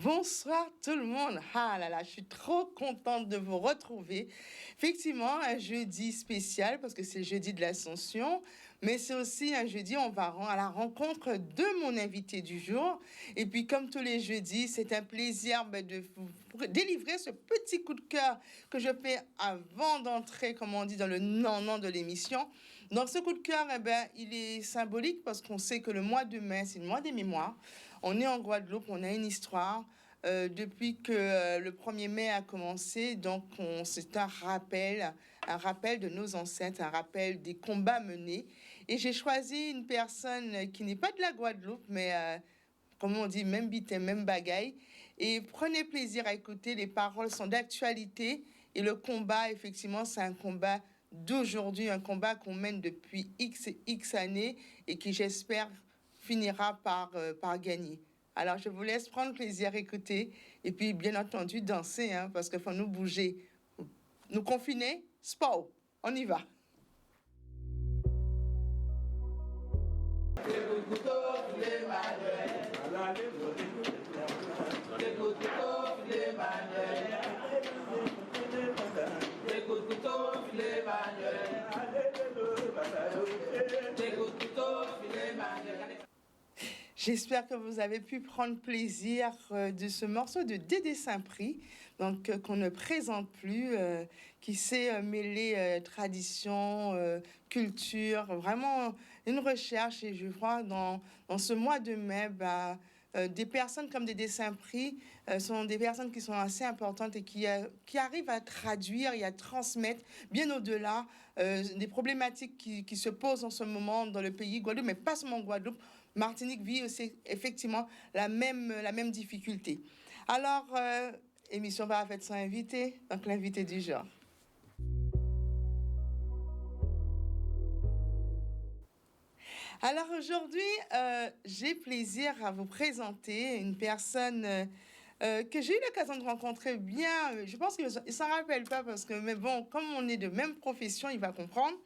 Bonsoir tout le monde. Ah là là, je suis trop contente de vous retrouver. Effectivement, un jeudi spécial parce que c'est le jeudi de l'Ascension, mais c'est aussi un jeudi, on va à la rencontre de mon invité du jour. Et puis comme tous les jeudis, c'est un plaisir de vous délivrer ce petit coup de cœur que je fais avant d'entrer, comme on dit, dans le non-non de l'émission. Donc ce coup de cœur, il est symbolique parce qu'on sait que le mois de mai, c'est le mois des mémoires. On est en Guadeloupe, on a une histoire. Depuis que le 1er mai a commencé, donc c'est un rappel de nos ancêtres, un rappel des combats menés. Et j'ai choisi une personne qui n'est pas de la Guadeloupe, mais comme on dit, même bité, même bagaille. Et prenez plaisir à écouter, les paroles sont d'actualité. Et le combat, effectivement, c'est un combat d'aujourd'hui, un combat qu'on mène depuis X années et qui, j'espère, finira par gagner. Alors, je vous laisse prendre plaisir, écouter, et puis, bien entendu, danser, parce qu'il faut nous bouger. Nous confiner, sport, on y va. J'espère que vous avez pu prendre plaisir de ce morceau de Dédé Saint-Prix, donc qu'on ne présente plus, qui sait mêler tradition, culture, vraiment une recherche. Et je crois dans ce mois de mai, des personnes comme Dédé Saint-Prix sont des personnes qui sont assez importantes et qui arrivent à traduire et à transmettre bien au-delà des problématiques qui se posent en ce moment dans le pays Guadeloupe, mais pas seulement Guadeloupe. Martinique vit aussi effectivement la même difficulté. Alors, émission va faire son invité, donc l'invité du jour. Alors aujourd'hui, j'ai plaisir à vous présenter une personne que j'ai eu l'occasion de rencontrer bien. Je pense qu'il ne s'en rappelle pas parce que, mais bon, comme on est de même profession, il va comprendre.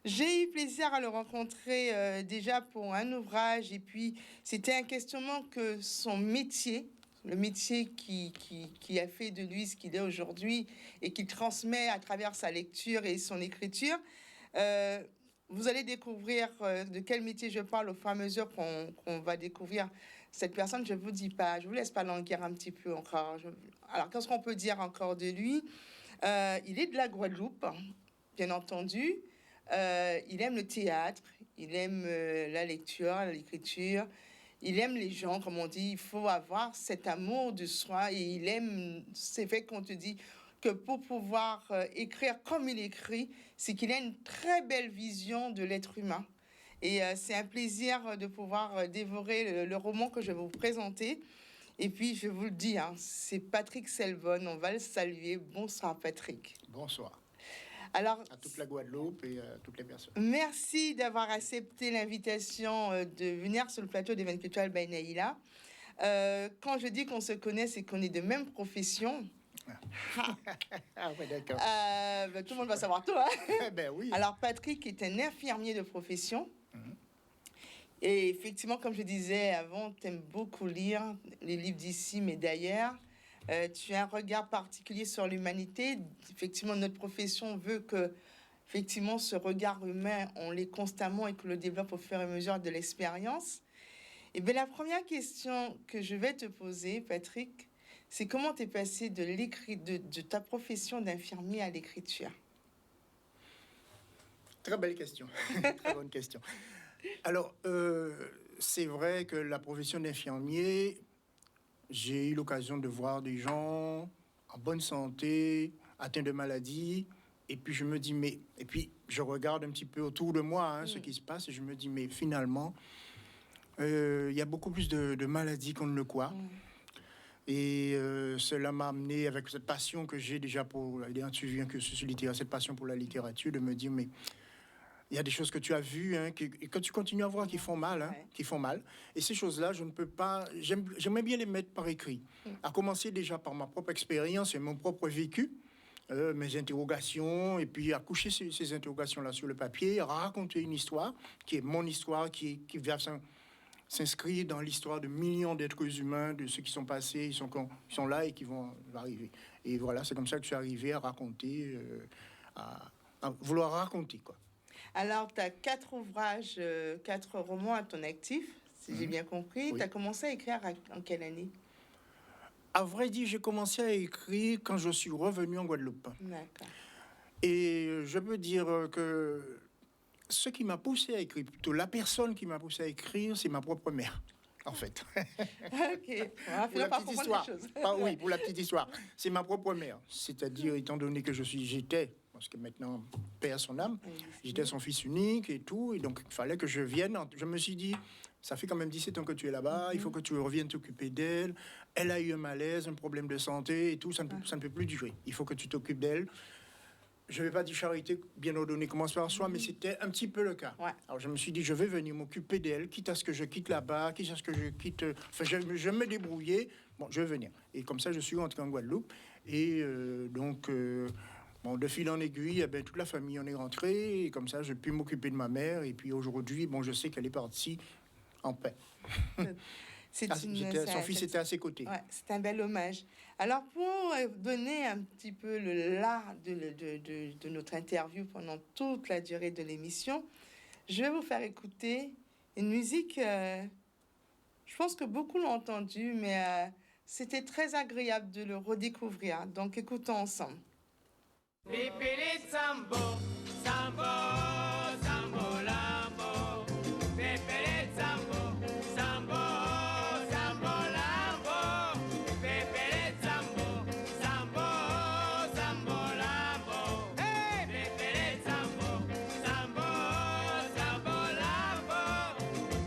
J'ai eu plaisir à le rencontrer déjà pour un ouvrage et puis c'était un questionnement que son métier, le métier qui a fait de lui ce qu'il est aujourd'hui et qu'il transmet à travers sa lecture et son écriture. Vous allez découvrir de quel métier je parle au fur et à mesure qu'on va découvrir cette personne. Je ne vous dis pas, je vous laisse pas languir un petit peu encore. Alors, qu'est-ce qu'on peut dire encore de lui? Il est de la Guadeloupe, bien entendu. Il aime le théâtre, il aime la lecture, l'écriture, il aime les gens, comme on dit. Il faut avoir cet amour de soi et il aime, c'est fait qu'on te dit que pour pouvoir écrire comme il écrit, c'est qu'il a une très belle vision de l'être humain. Et c'est un plaisir de pouvoir dévorer le roman que je vais vous présenter. Et puis, je vous le dis, c'est Patrick Selvonne, on va le saluer. Bonsoir Patrick. Bonsoir. Alors, à toute la Guadeloupe et à toutes les personnes. Merci d'avoir accepté l'invitation de venir sur le plateau d'Événements culturels by Naïla. Quand je dis qu'on se connaît, c'est qu'on est de même profession. Ah ouais, d'accord. Tout le monde va savoir tout. Hein. Ben oui. Alors, Patrick est un infirmier de profession. Et effectivement, comme je disais avant, tu aimes beaucoup lire les livres d'ici, mais d'ailleurs. Tu as un regard particulier sur l'humanité. Effectivement, notre profession veut que, effectivement, ce regard humain, on l'ait constamment et que le développe au fur et à mesure de l'expérience. Et bien, la première question que je vais te poser, Patrick, c'est comment tu es passé de ta profession d'infirmier à l'écriture? Très belle question. Très bonne question. Alors, c'est vrai que la profession d'infirmier, j'ai eu l'occasion de voir des gens en bonne santé, atteints de maladies, et puis je me dis, et puis je regarde un petit peu autour de moi ce qui se passe, et je me dis, mais finalement, il y a beaucoup plus de maladies qu'on ne le croit. Et cela m'a amené, avec cette passion que j'ai déjà pour ayant suivi un cursus littéraire, cette passion pour la littérature, de me dire, mais il y a des choses que tu as vues et que tu continues à voir qui font mal, qui font mal. Et ces choses-là, je ne peux pas... J'aimerais bien les mettre par écrit. À commencer déjà par ma propre expérience et mon propre vécu, mes interrogations, et puis à coucher ces interrogations-là sur le papier, à raconter une histoire qui est mon histoire, qui verse s'inscrit dans l'histoire de millions d'êtres humains, de ceux qui sont passés, ils sont là et qui vont arriver. Et voilà, c'est comme ça que je suis arrivé à raconter, à vouloir raconter, quoi. Alors, tu as 4 ouvrages, 4 romans à ton actif, si j'ai bien compris. Oui. Tu as commencé à écrire en quelle année? À vrai dire, j'ai commencé à écrire quand je suis revenu en Guadeloupe. D'accord. Et je peux dire que ce qui m'a poussé à écrire, plutôt la personne qui m'a poussé à écrire, c'est ma propre mère, en fait. Ok, on va Pour finir la par petite comprendre histoire. les choses. Oui, pour la petite histoire. C'est ma propre mère. C'est-à-dire, étant donné que j'étais, parce que maintenant, paix à son âme, j'étais son fils unique et tout, et donc il fallait que je vienne. Je me suis dit, ça fait quand même 17 ans que tu es là-bas, il faut que tu reviennes t'occuper d'elle. Elle a eu un malaise, un problème de santé et tout, ça ne peut plus durer. Il faut que tu t'occupes d'elle. Je ne vais pas dire charité bien ordonnée commence par soi, mais c'était un petit peu le cas. Ouais. Alors je me suis dit, je vais venir m'occuper d'elle, quitte à ce que je quitte là-bas, quitte à ce que je quitte... Enfin, je me débrouiller. Bon, je vais venir. Et comme ça, je suis rentré en Guadeloupe. Et donc, bon, de fil en aiguille, eh ben, toute la famille en est rentrée. Et comme ça, j'ai pu m'occuper de ma mère. Et puis aujourd'hui, bon, je sais qu'elle est partie en paix. Son fils était à ses côtés. Ouais, c'est un bel hommage. Alors, pour donner un petit peu le là de notre interview pendant toute la durée de l'émission, je vais vous faire écouter une musique, je pense que beaucoup l'ont entendu, mais c'était très agréable de le redécouvrir. Donc, écoutons ensemble. Pipili Sambo, Sambo, Sambo Lambo. Pipili Sambo, Sambo, Sambo Lambo. Pipili Sambo, Sambo, Sambo Lambo. Hey, Pipili Sambo, Sambo, Sambo Lambo.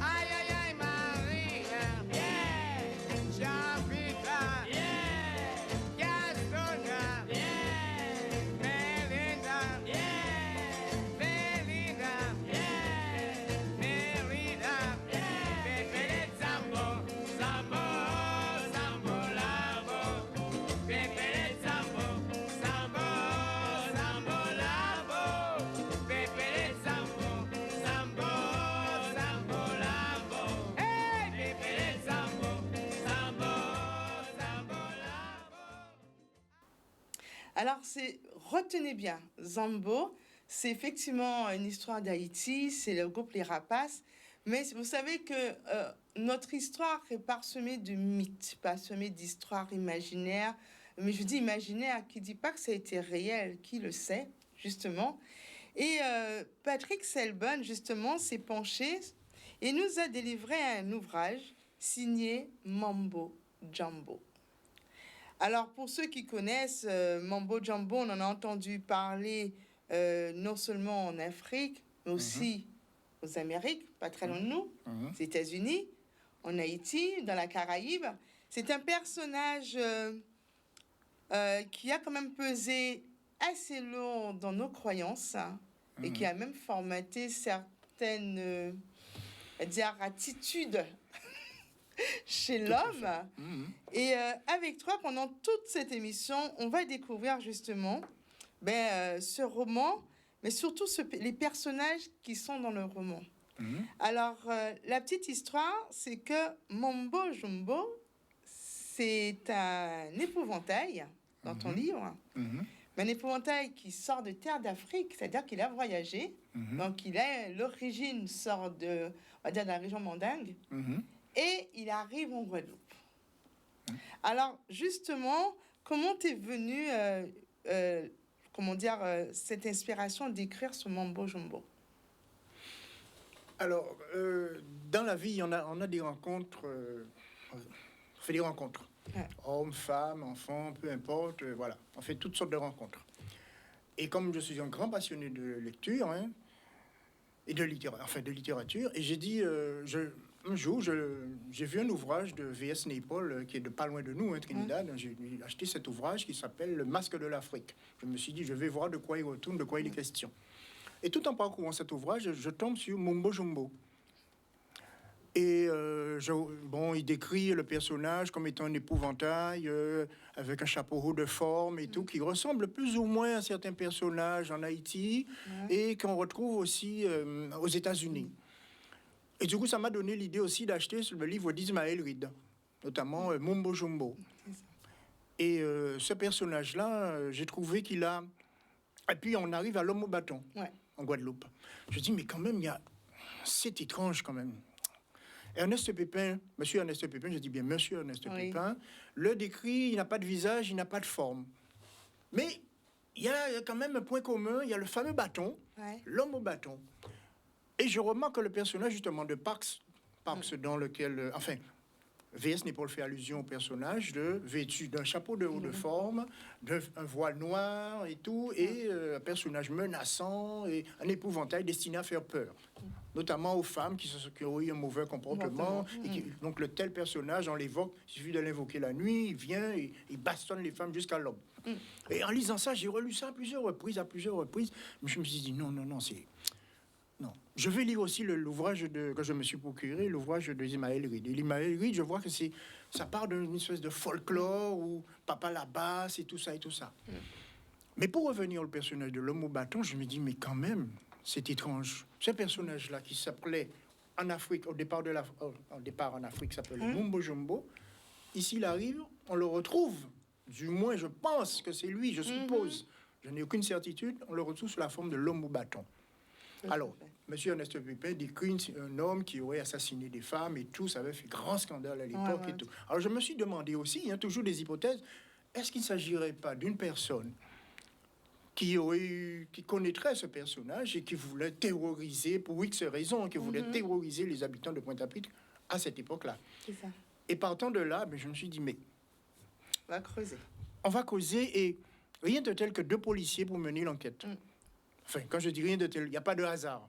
Ay, ay, ay, Maria, yeah. Jean-Pierre, yeah. Gaston, yeah. Melinda, yeah. Melinda, yeah. Melinda, yeah. Pepele Sambo, Sambo, Sambo Lambo. Pepele Sambo, Sambo, Sambo Lambo. Pepele Sambo, Sambo, Sambo Lambo. Hey, Pepele Sambo, Sambo, Sambo Lambo. Alors, retenez bien, Zambo, c'est effectivement une histoire d'Haïti, c'est le groupe Les Rapaces, mais vous savez que notre histoire est parsemée de mythes, parsemée d'histoires imaginaires, mais je dis imaginaire, qui ne dit pas que ça a été réel, qui le sait, justement. Et Patrick Selbonne, justement, s'est penché et nous a délivré un ouvrage signé Mambo Jumbo. Alors, pour ceux qui connaissent Mambo Jumbo, on en a entendu parler non seulement en Afrique, mais aussi aux Amériques, pas très loin de nous, aux États-Unis, en Haïti, dans la Caraïbe. C'est un personnage qui a quand même pesé assez lourd dans nos croyances et qui a même formaté certaines attitudes chez l'homme. Et avec toi, pendant toute cette émission, on va découvrir justement ce roman, mais surtout les personnages qui sont dans le roman. Alors, la petite histoire, c'est que Mambo Jumbo, c'est un épouvantail dans ton livre, mais un épouvantail qui sort de terre d'Afrique, c'est-à-dire qu'il a voyagé, donc l'origine sort de, on va dire, de la région mandingue, et il arrive en Guadeloupe. Alors, justement, comment t'es venu, cette inspiration d'écrire ce Mambo Jumbo? Alors, dans la vie, on a des rencontres, on fait des rencontres. Ouais. Hommes, femmes, enfants, peu importe, voilà. On fait toutes sortes de rencontres. Et comme je suis un grand passionné de lecture, et de littérature, et j'ai dit, un jour, j'ai vu un ouvrage de V.S. Naipaul, qui est de pas loin de nous, Trinidad. J'ai acheté cet ouvrage qui s'appelle Le Masque de l'Afrique. Je me suis dit, je vais voir de quoi il retourne, de quoi il est question. Et tout en parcourant cet ouvrage, je tombe sur Mambo Jumbo. Et il décrit le personnage comme étant un épouvantail, avec un chapeau de forme et tout, qui ressemble plus ou moins à certains personnages en Haïti et qu'on retrouve aussi aux États-Unis. Et du coup, ça m'a donné l'idée aussi d'acheter le livre d'Ismaël Reed, notamment Mumbo Jumbo. Et ce personnage-là, j'ai trouvé qu'il a... Et puis, on arrive à l'homme au bâton, en Guadeloupe. Je dis, mais quand même, c'est étrange quand même. Ernest Pépin, monsieur Ernest Pépin, je dis bien monsieur Ernest Pépin, le décrit, il n'a pas de visage, il n'a pas de forme. Mais il y a quand même un point commun, il y a le fameux bâton, l'homme au bâton. Et je remarque que le personnage justement de Parks dans lequel... enfin, V.S. Naipaul fait allusion au personnage vêtu d'un chapeau de haut de forme, d'un voile noir et tout, et un personnage menaçant et un épouvantail destiné à faire peur, notamment aux femmes qui ont eu un mauvais comportement. Donc le tel personnage, on l'évoque, il suffit de l'invoquer la nuit, il vient, il bastonne les femmes jusqu'à l'aube. Et en lisant ça, j'ai relu ça à plusieurs reprises, mais je me suis dit non, c'est... Non. Je vais lire aussi l'ouvrage que je me suis procuré, l'ouvrage de Ismaël Reed. Et Ismaël Reed, je vois que ça part d'une espèce de folklore où papa la basse et tout ça. Mais pour revenir au personnage de l'homme au bâton, je me dis, mais quand même, c'est étrange. Ce personnage-là qui s'appelait en Afrique, au départ en Afrique, s'appelait Mumbo Jumbo. Ici, il arrive, on le retrouve. Du moins, je pense que c'est lui, je suppose. Je n'ai aucune certitude. On le retrouve sous la forme de l'homme au bâton. Alors, M. Ernest Pépin décrit un homme qui aurait assassiné des femmes et tout, ça avait fait grand scandale à l'époque et tout. Alors, je me suis demandé aussi, il y a toujours des hypothèses, est-ce qu'il ne s'agirait pas d'une personne qui connaîtrait ce personnage et qui voulait terroriser, pour X raisons, qui voulait terroriser les habitants de Pointe-à-Pitre à cette époque-là. C'est ça. Et partant de là, je me suis dit, mais... On va creuser et rien de tel que 2 policiers pour mener l'enquête. Enfin, quand je dis rien de tel, il n'y a pas de hasard.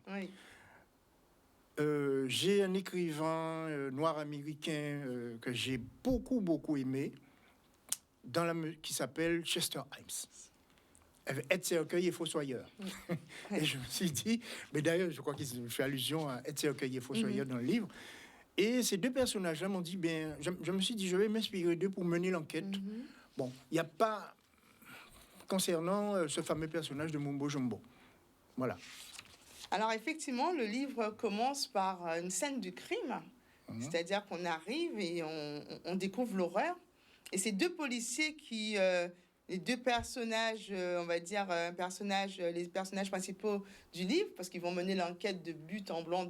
J'ai un écrivain noir américain que j'ai beaucoup aimé, qui s'appelle Chester Himes. Ed Cercueil et Fossoyeur. Et je me suis dit, mais d'ailleurs, je crois qu'il fait allusion à Ed Cercueil et Fossoyeur dans le livre. Et ces 2 personnages-là m'ont dit, je me suis dit, je vais m'inspirer d'eux pour mener l'enquête. Bon, il n'y a pas concernant ce fameux personnage de Mumbo Jumbo. Voilà. Alors effectivement, le livre commence par une scène du crime, c'est-à-dire qu'on arrive et on découvre l'horreur. Et ces 2 policiers les 2 personnages, on va dire les personnages principaux du livre, parce qu'ils vont mener l'enquête de but en blanc,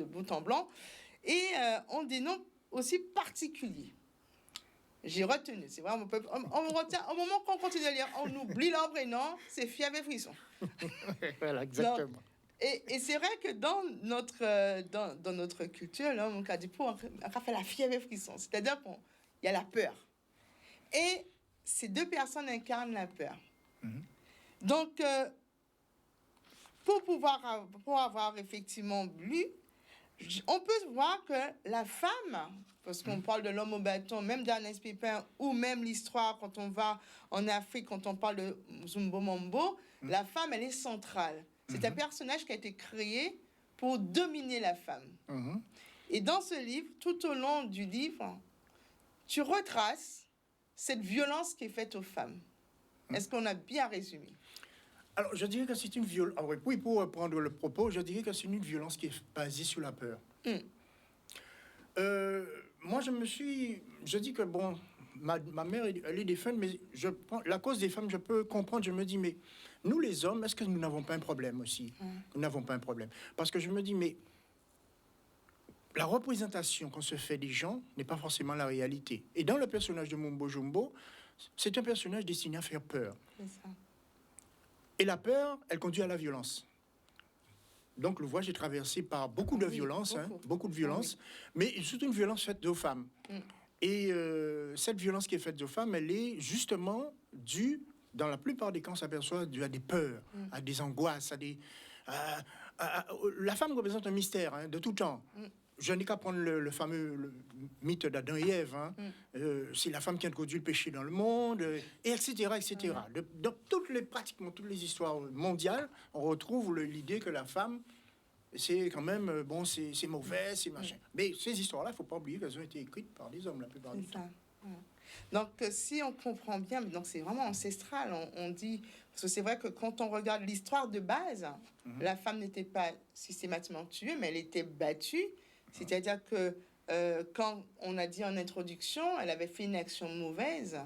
et ont des noms aussi particuliers. J'ai retenu, c'est vrai, on retient, au moment qu'on continue à lire, on oublie leur prénom, c'est Fièvre et Frisson. Voilà, exactement. Donc, et c'est vrai que dans notre culture, là, on a dit, on a fait la fièvre et frisson, c'est-à-dire qu'il y a la peur. Et ces 2 personnes incarnent la peur. Donc, pour avoir effectivement lu, on peut voir que la femme, parce qu'on parle de l'homme au bâton, même d'Ernest Pépin, ou même l'histoire, quand on va en Afrique, quand on parle de Zumbo Mambo, la femme, elle est centrale. C'est un personnage qui a été créé pour dominer la femme. Et dans ce livre, tout au long du livre, tu retraces cette violence qui est faite aux femmes. Est-ce qu'on a bien résumé? Alors, je dirais que c'est une violence... Oui, pour reprendre le propos, je dirais que c'est une violence qui est basée sur la peur. Moi, je dis que, bon, ma mère, elle est défunte, mais la cause des femmes, je peux comprendre. Je me dis, mais nous, les hommes, est-ce que nous n'avons pas un problème aussi? Nous n'avons pas un problème. Parce que je me dis, mais la représentation qu'on se fait des gens n'est pas forcément la réalité. Et dans le personnage de Mumbo Jumbo, c'est un personnage destiné à faire peur. C'est ça. Et la peur, elle conduit à la violence. Donc, l'ouvrage est traversé par beaucoup de violence, beaucoup de violence, mais surtout une violence faite aux femmes. Et cette violence qui est faite aux femmes, elle est justement due, dans la plupart des cas, on s'aperçoit, due à des peurs, à des angoisses, la femme représente un mystère de tout temps. Je n'ai qu'à prendre le fameux mythe d'Adam et Ève. C'est la femme qui introduit le péché dans le monde, et etc. etc. Dans pratiquement toutes les histoires mondiales, on retrouve l'idée que la femme, c'est quand même, bon, c'est mauvais, c'est machin. Mais ces histoires-là, il ne faut pas oublier qu'elles ont été écrites par des hommes la plupart du temps. Donc, si on comprend bien, donc c'est vraiment ancestral, on dit... Parce que c'est vrai que quand on regarde l'histoire de base, la femme n'était pas systématiquement tuée, mais elle était battue. C'est-à-dire que quand on a dit en introduction, elle avait fait une action mauvaise,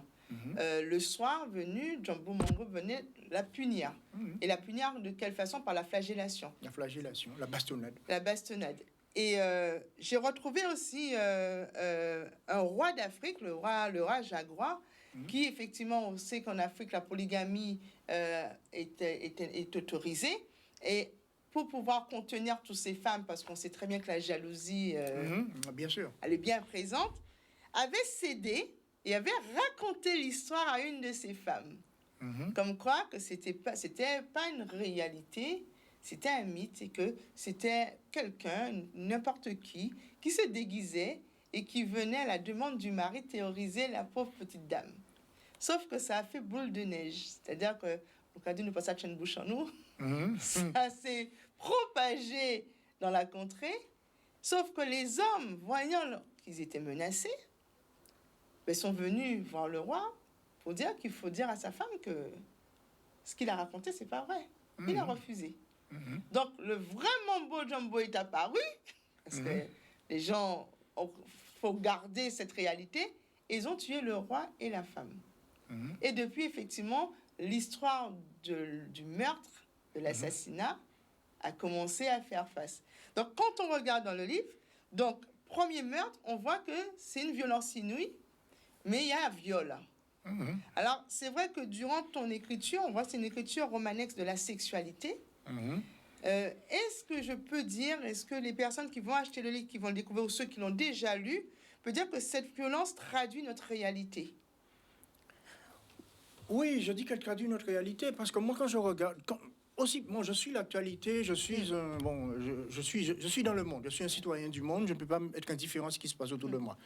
le soir venu, Jumbo Mongo venait la punir. Et la punir de quelle façon? Par la flagellation. La flagellation, la bastonnade. La bastonnade. Et j'ai retrouvé aussi un roi d'Afrique, le roi Jaguar, qui effectivement, on sait qu'en Afrique, la polygamie est autorisée. Et pour pouvoir contenir toutes ces femmes, parce qu'on sait très bien que la jalousie, Bien sûr. elle est bien présente, avait cédé et avait raconté l'histoire à une de ces femmes. Comme quoi que c'était pas une réalité, c'était un mythe et que c'était quelqu'un, n'importe qui se déguisait et qui venait à la demande du mari terroriser la pauvre petite dame. Sauf que ça a fait boule de neige. C'est-à-dire que, au cas où nous passons à une bouche en nous, ça s'est propagé dans la contrée. Sauf que les hommes, voyant qu'ils étaient menacés, sont venus voir le roi pour dire qu'il faut dire à sa femme que ce qu'il a raconté, c'est pas vrai. Il a refusé. Donc, le vraiment beau Jumbo est apparu, parce que les gens, faut garder cette réalité, ils ont tué le roi et la femme. Et depuis, effectivement, l'histoire du meurtre, de l'assassinat, a commencé à faire face. Donc, quand on regarde dans le livre, donc, premier meurtre, on voit que c'est une violence inouïe, mais il y a un viol. Alors, c'est vrai que durant ton écriture, on voit que c'est une écriture romanesque de la sexualité. Est-ce que je peux dire, est-ce que les personnes qui vont acheter le livre, qui vont le découvrir, ou ceux qui l'ont déjà lu, peuvent dire que cette violence traduit notre réalité? Oui, je dis qu'elle traduit notre réalité, parce que moi, quand je regarde... Moi, je suis l'actualité, je suis dans le monde, je suis un citoyen du monde, je ne peux pas être indifférent à ce qui se passe autour de moi.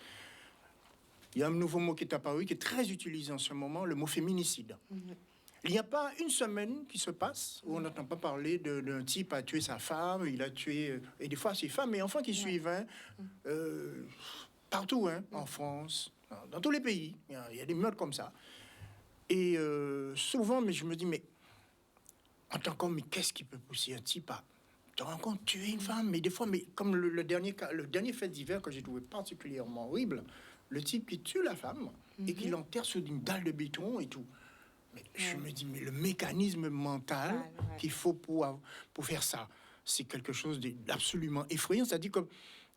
Il y a un nouveau mot qui est apparu, qui est très utilisé en ce moment, le mot féminicide. Il n'y a pas une semaine qui se passe où on n'entend pas parler d'un type a tué sa femme, il a tué, et des fois ses femmes et enfants qui suivent, partout, en France, dans tous les pays, il y a des meurtres comme ça. Et souvent, mais je me dis, mais en tant qu'homme, mais qu'est-ce qui peut pousser un type à te rends compte, tuer une femme? Mais des fois, mais comme le dernier fait divers que j'ai trouvé particulièrement horrible, le type qui tue la femme et qui l'enterre sur une dalle de béton et tout. Mais je me dis, mais le mécanisme mental qu'il faut pour faire ça, c'est quelque chose d'absolument effrayant. C'est-à-dire,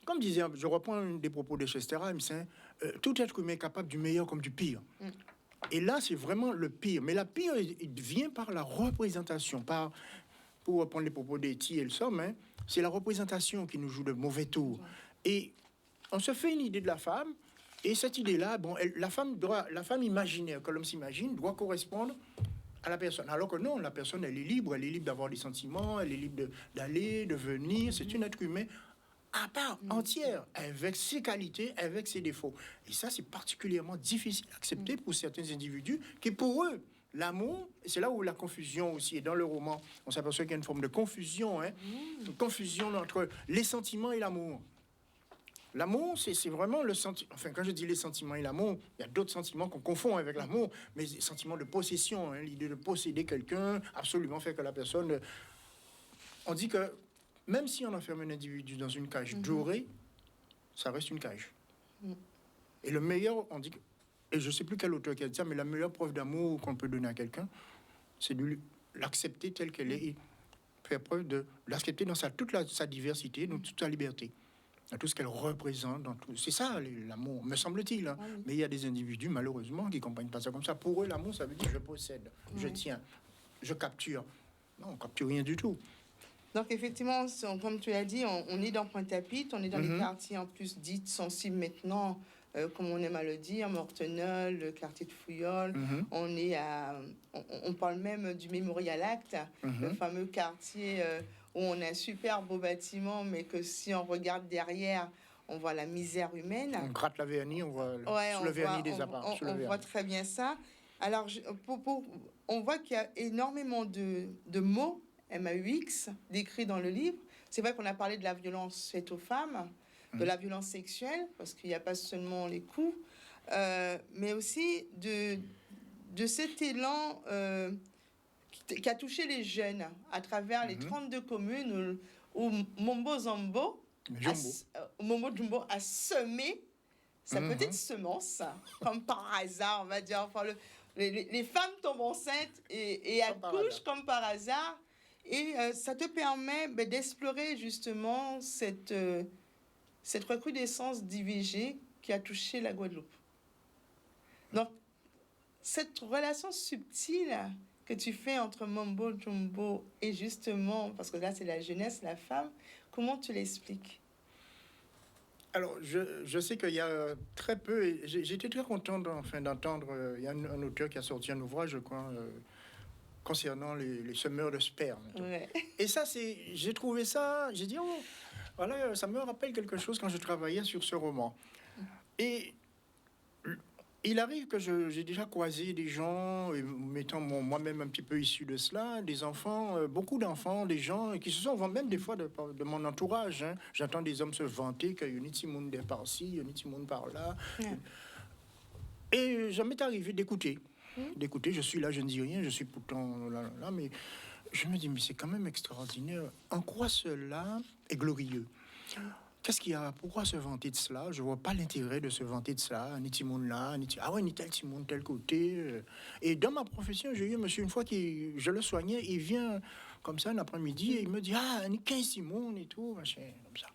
comme disait, je reprends un des propos de Chester Himes, tout être humain est capable du meilleur comme du pire. Et là, c'est vraiment le pire. Mais la pire, il vient par la représentation, pour reprendre les propos d'Etty et le Somme, c'est la représentation qui nous joue de mauvais tours. Et on se fait une idée de la femme. Et cette idée-là, la femme imaginaire que l'homme s'imagine doit correspondre à la personne. Alors que non, la personne, elle est libre d'avoir des sentiments, elle est libre d'aller, de venir. C'est une être humain à part entière, avec ses qualités, avec ses défauts. Et ça, c'est particulièrement difficile à accepter pour certains individus qui, pour eux, l'amour, c'est là où la confusion aussi est dans le roman. On s'aperçoit qu'il y a une forme de confusion, une confusion entre les sentiments et l'amour. L'amour, c'est vraiment le sentiment... Enfin, quand je dis les sentiments et l'amour, il y a d'autres sentiments qu'on confond avec l'amour, mais les sentiments de possession, l'idée de posséder quelqu'un, absolument faire que la personne... On dit que même si on enferme un individu dans une cage dorée, ça reste une cage. Et le meilleur, on dit que... Et je ne sais plus quel auteur qui a dit ça, mais la meilleure preuve d'amour qu'on peut donner à quelqu'un, c'est de l'accepter tel qu'elle est et faire preuve de l'accepter dans toute sa diversité, dans toute sa liberté. Dans tout ce qu'elle représente, dans tout. C'est ça l'amour, me semble-t-il. Mais il y a des individus, malheureusement, qui ne comprennent pas ça comme ça. Pour eux, l'amour, ça veut dire je possède, je tiens, je capture. Non, on ne capture rien du tout. Donc, effectivement, comme tu l'as dit, on est dans Pointe-à-Pitre, on est dans les quartiers en plus dits sensibles maintenant, comme on aime à le dire, Mortenol, le quartier de Fouillol. On parle même du Mémorial Acte, le fameux quartier... où on a un super beau bâtiment, mais que si on regarde derrière, on voit la misère humaine. On gratte la vernis, on voit le vernis des apparts. On voit très bien ça. Alors, on voit qu'il y a énormément de mots, MAUX, décrits dans le livre. C'est vrai qu'on a parlé de la violence faite aux femmes, de la violence sexuelle, parce qu'il n'y a pas seulement les coups, mais aussi de cet élan... qui a touché les jeunes à travers les 32 communes où Mombo Zambo Jumbo. Momo Jumbo a semé sa petite semence, comme par hasard, on va dire. Enfin, les femmes tombent enceintes et accouchent comme par hasard. Et ça te permet d'explorer justement cette recrudescence d'IVG qui a touché la Guadeloupe. Donc, cette relation subtile que tu fais entre Mombo Jumbo et justement, parce que là c'est la jeunesse, la femme, comment tu l'expliques? Alors, je sais qu'il y a très peu, et j'étais très content d'entendre, il y a un auteur qui a sorti un ouvrage, je crois, concernant les semeurs de sperme. Ouais. Et ça, j'ai trouvé ça, j'ai dit, oh, voilà, ça me rappelle quelque chose quand je travaillais sur ce roman. Et il arrive que j'ai déjà croisé des gens, et mettant moi-même un petit peu issu de cela, des enfants, beaucoup d'enfants, des gens qui se sont même des fois de mon entourage. Hein. J'entends des hommes se vanter qu'il y a une petit monde par-ci, un petit monde par-là. Ouais. Et ça m'est arrivé d'écouter. Je suis là, je ne dis rien, je suis pourtant là, mais je me dis, mais c'est quand même extraordinaire. En quoi cela est glorieux? Qu'est-ce qu'il y a? Pourquoi se vanter de cela? Je vois pas l'intérêt de se vanter de cela. Ni Timon là, ah ouais, ni tel Timon tel côté. Et dans ma profession, j'ai eu un monsieur une fois qui, je le soignais, il vient comme ça un après-midi et il me dit, ah, ni 15 Timon et tout, machin, comme ça.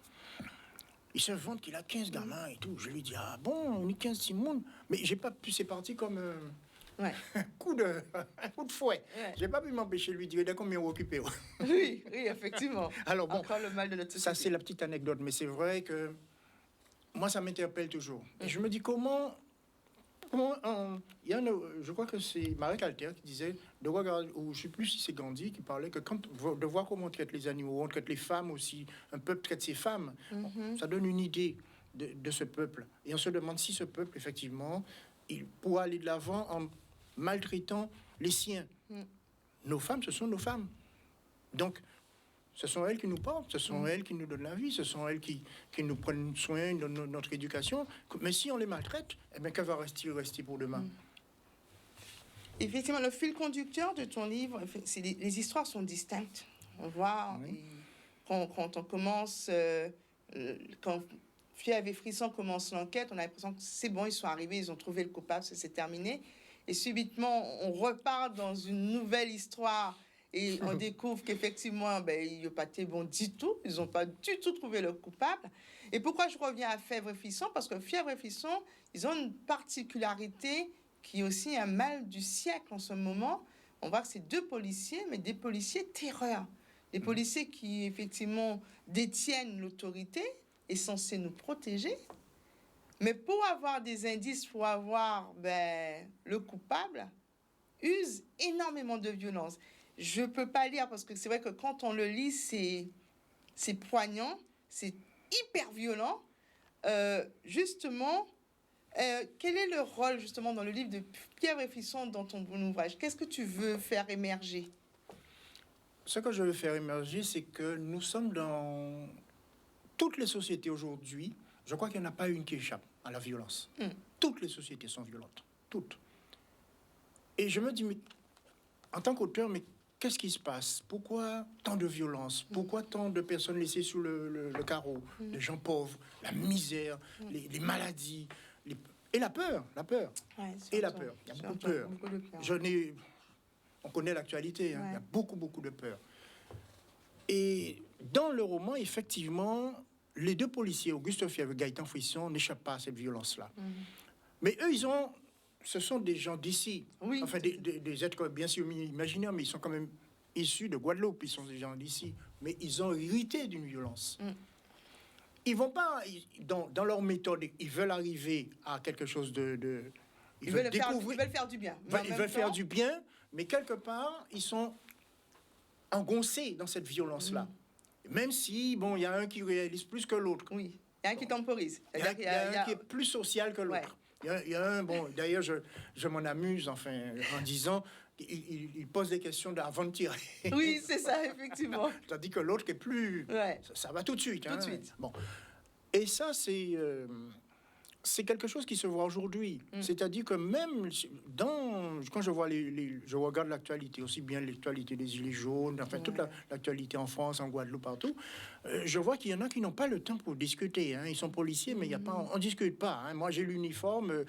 Il se vante qu'il a 15 gamins et tout. Je lui dis, ah bon, ni 15 Timon. Mais j'ai pas pu, c'est parti comme Ouais. un coup de fouet. Ouais. J'ai pas pu m'empêcher de lui dire, d'accord, mais occupé. Oui, effectivement. Alors bon, Encore le mal de notre société. ça c'est la petite anecdote, mais c'est vrai que moi ça m'interpelle toujours. Et je me dis comment il y a je crois que c'est Marek Alter qui disait de regarder, ou je sais plus si c'est Gandhi qui parlait que de voir comment on traite les animaux, on traite les femmes aussi, un peuple traite ses femmes, ça donne une idée de ce peuple. Et on se demande si ce peuple effectivement il pourra aller de l'avant en maltraitant les siens. Nos femmes, ce sont nos femmes. Donc, ce sont elles qui nous portent, ce sont elles qui nous donnent la vie, ce sont elles qui nous prennent soin de notre éducation. Mais si on les maltraite, eh bien, que va rester pour demain? Effectivement, le fil conducteur de ton livre, c'est les histoires sont distinctes. On voit, quand on commence, quand Fièvre et Frisson commence l'enquête, on a l'impression que c'est bon, ils sont arrivés, ils ont trouvé le coupable, c'est terminé. Et subitement, on repart dans une nouvelle histoire et on découvre qu'effectivement, il n'y a pas été bon du tout. Ils n'ont pas du tout trouvé le coupable. Et pourquoi je reviens à Fièvre et Frisson? Parce que Fièvre et Frisson, ils ont une particularité qui est aussi un mal du siècle en ce moment. On voit que c'est deux policiers, mais des policiers terreurs. Des policiers qui, effectivement, détiennent l'autorité, est censé nous protéger. Mais pour avoir des indices, pour avoir le coupable, use énormément de violence. Je ne peux pas lire parce que c'est vrai que quand on le lit, c'est poignant, c'est hyper violent. Justement, quel est le rôle justement dans le livre de Fièvre et Frisson dans ton ouvrage? Qu'est-ce que tu veux faire émerger? Ce que je veux faire émerger, c'est que nous sommes dans toutes les sociétés aujourd'hui. Je crois qu'il n'y en a pas une qui échappe à la violence. Toutes les sociétés sont violentes. Toutes. Et je me dis, mais, en tant qu'auteur, mais qu'est-ce qui se passe? Pourquoi tant de violence? Pourquoi tant de personnes laissées sous le carreau? Les gens pauvres, la misère, les maladies, et la peur. Ouais, et la peur. Il y a beaucoup de peur. On connaît l'actualité. Il y a beaucoup de peur. Et dans le roman, effectivement, les deux policiers, Auguste Fièvre et Gaëtan Frisson, n'échappent pas à cette violence-là. Mais eux, ce sont des gens d'ici. Oui. Enfin, des êtres bien sûr imaginaires, mais ils sont quand même issus de Guadeloupe. Ils sont des gens d'ici. Mais ils ont hérité d'une violence. Ils vont pas, dans leur méthode, ils veulent arriver à quelque chose ils veulent faire du bien. Ils veulent faire du bien, mais quelque part, ils sont engoncés dans cette violence-là. Même si, il y a un qui réalise plus que l'autre. Oui, il y a un qui temporise. Il y a un qui est plus social que l'autre. Il y a un, d'ailleurs, je m'en amuse, en disant, il pose des questions avant de tirer. Oui, c'est ça, effectivement. Tandis que l'autre qui est plus... Ça va tout de suite. Tout de suite. Bon. Et ça, c'est quelque chose qui se voit aujourd'hui. C'est-à-dire que même quand je vois je regarde l'actualité, aussi bien l'actualité des Gilets jaunes, enfin toute l'actualité en France, en Guadeloupe, partout, je vois qu'il y en a qui n'ont pas le temps pour discuter. Hein. Ils sont policiers, mais il y a pas, on discute pas. Hein. Moi, j'ai l'uniforme.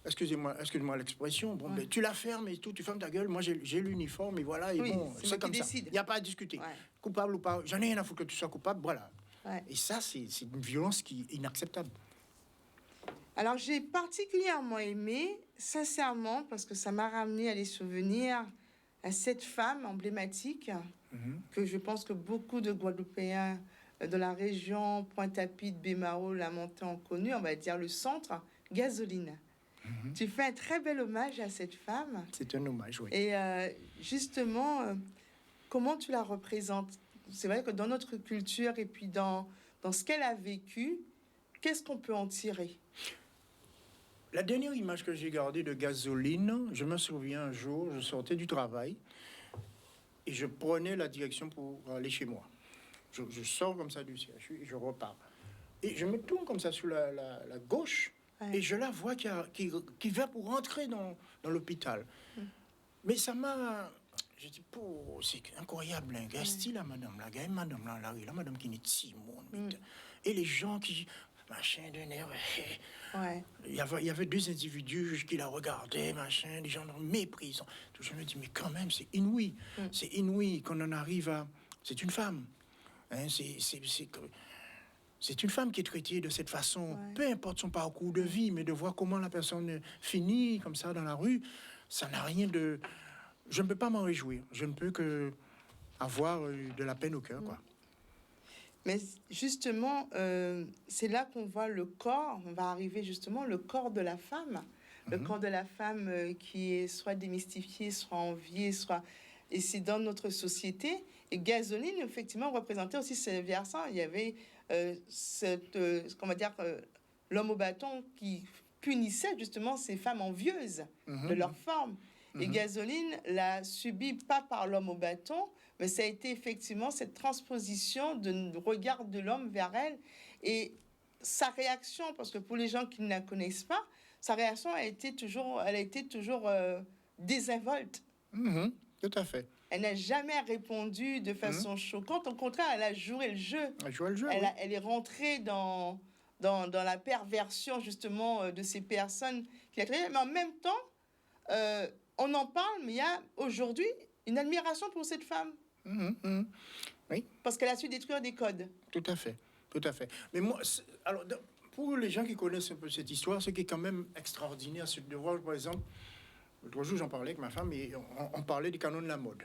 Excusez-moi l'expression. Bon, ben, tu la fermes et tout, tu fermes ta gueule. Moi, j'ai l'uniforme et voilà. Et bon, c'est comme ça. Il n'y a pas à discuter. Ouais. Coupable ou pas, j'en ai rien à foutre que tu sois coupable. Voilà. Ouais. Et ça, c'est une violence qui est inacceptable. Alors, j'ai particulièrement aimé, sincèrement, parce que ça m'a ramené à des souvenirs à cette femme emblématique que je pense que beaucoup de Guadeloupéens de la région Pointe-à-Pitre, Baie-Mahault, La Montée ont connu, on va dire le centre, Gasoline. Tu fais un très bel hommage à cette femme. C'est un hommage, oui. Et justement, comment tu la représentes? C'est vrai que dans notre culture et puis dans ce qu'elle a vécu, qu'est-ce qu'on peut en tirer? La dernière image que j'ai gardée de Gasoline, je me souviens un jour, je sortais du travail et je prenais la direction pour aller chez moi. Je sors comme ça du CHU et je repars. Et je me tourne comme ça sur la gauche et je la vois qui va pour rentrer dans l'hôpital. Mais ça m'a... Je dis, c'est incroyable, un gars style, la madame, la madame qui n'est de Simone. Et les gens qui... machin de nerf. Il y avait deux individus qui la regardaient, machin, des gens dans le mépris. Je me dis, mais quand même, c'est inouï. C'est inouï qu'on en arrive à... C'est une femme. Hein, c'est une femme qui est traitée de cette façon, peu importe son parcours de vie, mais de voir comment la personne finit comme ça dans la rue, ça n'a rien de... Je ne peux pas m'en réjouir. Je ne peux que avoir de la peine au cœur, quoi. Mais justement, c'est là qu'on voit le corps, on va arriver justement, le corps de la femme. Le corps de la femme qui est soit démystifié, soit envié, soit... Et c'est dans notre société. Et Gasoline, effectivement, représentait aussi ce versant. Il y avait l'homme au bâton qui punissait justement ces femmes envieuses de leur forme. Et Gasoline l'a subi pas par l'homme au bâton, mais ça a été effectivement cette transposition de regard de l'homme vers elle. Et sa réaction, parce que pour les gens qui ne la connaissent pas, sa réaction a été toujours désinvolte. Tout à fait. Elle n'a jamais répondu de façon choquante. Au contraire, elle a joué le jeu. Elle est rentrée dans la perversion, justement, de ces personnes qui la traitaient. Mais en même temps, on en parle, mais il y a aujourd'hui une admiration pour cette femme. Oui. Parce qu'elle a su détruire des codes. Tout à fait. Mais moi, alors, pour les gens qui connaissent un peu cette histoire, ce qui est quand même extraordinaire, c'est de voir, par exemple, l'autre jour, j'en parlais avec ma femme et on parlait des canons de la mode.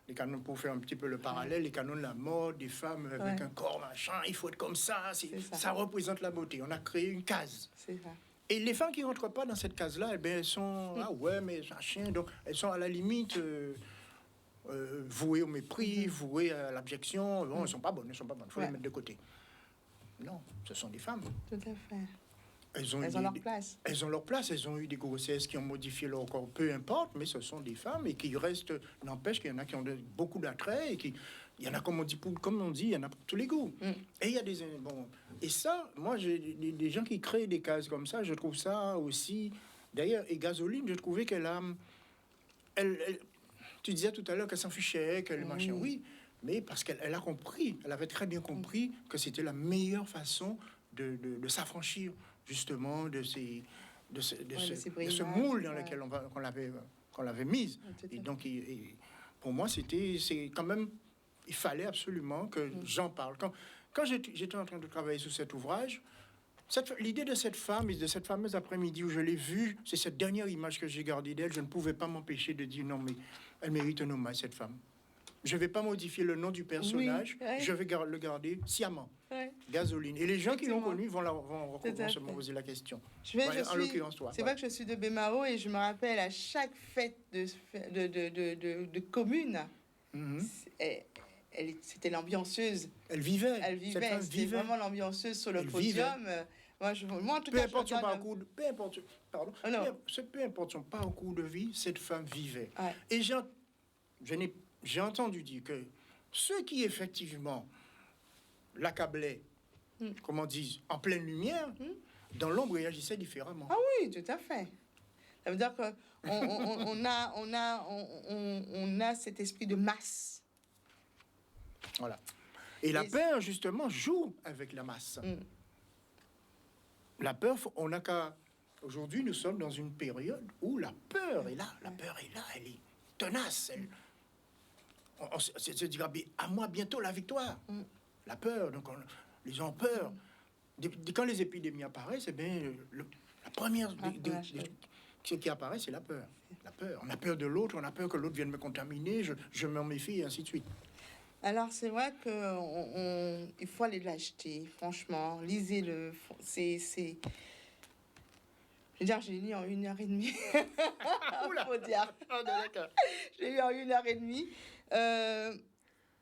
Les canons, pour faire un petit peu le parallèle, les canons de la mode, des femmes avec un corps machin, il faut être comme ça, ça représente la beauté. On a créé une case. C'est ça. Et les femmes qui ne rentrent pas dans cette case-là, eh bien, elles sont, mais machin, donc elles sont à la limite vouées au mépris, vouées à l'abjection. Bon, elles ne sont pas bonnes, il faut les mettre de côté. Non, ce sont des femmes. Tout à fait. Elles ont leur place. Elles ont leur place. Elles ont eu des grossesses qui ont modifié leur corps, peu importe, mais ce sont des femmes et qui restent. N'empêche qu'il y en a qui ont beaucoup d'attrait et il y en a, comme on dit, il y en a pour tous les goûts. Et il y a des et ça, moi, j'ai des gens qui créent des cases comme ça. Je trouve ça aussi. D'ailleurs, et Gasoline, je trouvais qu'elle a. Tu disais tout à l'heure qu'elle s'en fichait, qu'elle machin. Oui, mais parce qu'elle a compris. Elle avait très bien compris que c'était la meilleure façon de s'affranchir justement de ce moule dans lequel qu'on l'avait mise. Et donc, pour moi, c'est quand même, il fallait absolument que j'en parle. Quand j'étais en train de travailler sur cet ouvrage, l'idée de cette femme et de cette fameuse après-midi où je l'ai vue, c'est cette dernière image que j'ai gardée d'elle. Je ne pouvais pas m'empêcher de dire non, mais elle mérite un hommage, cette femme. Je ne vais pas modifier le nom du personnage, je vais le garder sciemment. Gasoline. Et les gens qui l'ont connu vont se poser la question. En l'occurrence, toi. C'est vrai que je suis de Baie-Mahault et je me rappelle à chaque fête de commune, c'était l'ambianceuse. Elle vivait. C'était vraiment l'ambianceuse sur le podium. Moi, en tout peu cas, importe son parcours, peu importe son parcours de vie, cette femme vivait. Et j'ai entendu dire que ceux qui effectivement l'accablaient, comme on dit, en pleine lumière, dans l'ombre, il agissait différemment. Ah oui, tout à fait. Ça veut dire qu'on on a cet esprit de masse. Voilà. Et la Et- peur, justement, joue avec la masse. Mm. La peur, on n'a qu'à... Aujourd'hui, nous sommes dans une période où la peur est là. La peur est là, elle est tenace. On se dit, à moi bientôt la victoire. Mm. La peur, donc les gens ont peur. Quand les épidémies apparaissent, eh bien, la première ce qui apparaît, c'est la peur. La peur. On a peur de l'autre, on a peur que l'autre vienne me contaminer, je m'en méfie, et ainsi de suite. Alors, c'est vrai qu'il faut aller l'acheter, franchement. Lisez-le. Je veux dire, j'ai lu en 1h30. Oula. Faut dire. Ah, d'accord. J'ai lu en 1h30.